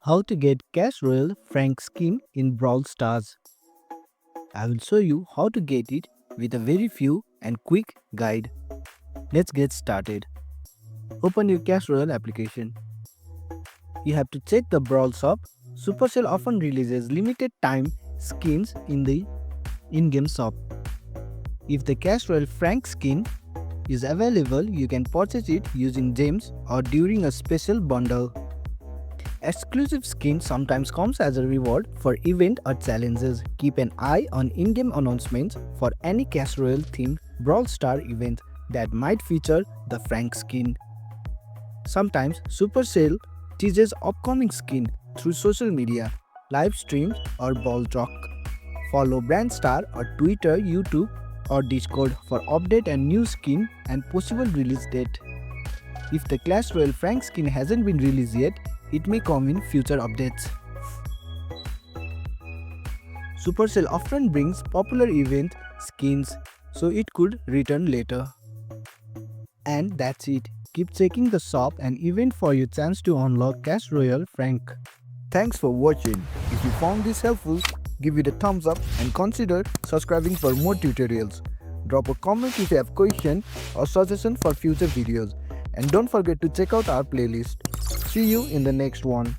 How to get Clash Royale Frank skin in Brawl Stars. I will show you how to get it with a very few and quick guide. Let's get started. Open your Clash Royale application. You have to check the Brawl shop. Supercell often releases limited time skins in the in-game shop. If the Clash Royale Frank skin is available, you can purchase it using gems or during a special bundle. Exclusive skin sometimes comes as a reward for event or challenges. Keep an eye on in-game announcements for any Clash Royale themed Brawl Star event that might feature the Frank skin. Sometimes Supercell teases upcoming skin through social media, live streams or ball talk. Follow Brand Star or Twitter, YouTube or Discord for update and new skin and possible release date. If the Clash Royale Frank skin hasn't been released yet, it may come in future updates. Supercell often brings popular event skins, so it could return later. And that's it. Keep checking the shop and event for your chance to unlock Clash Royale Frank. Thanks for watching. If you found this helpful, give it a thumbs up and consider subscribing for more tutorials. Drop a comment if you have question or suggestion for future videos. And don't forget to check out our playlist. See you in the next one.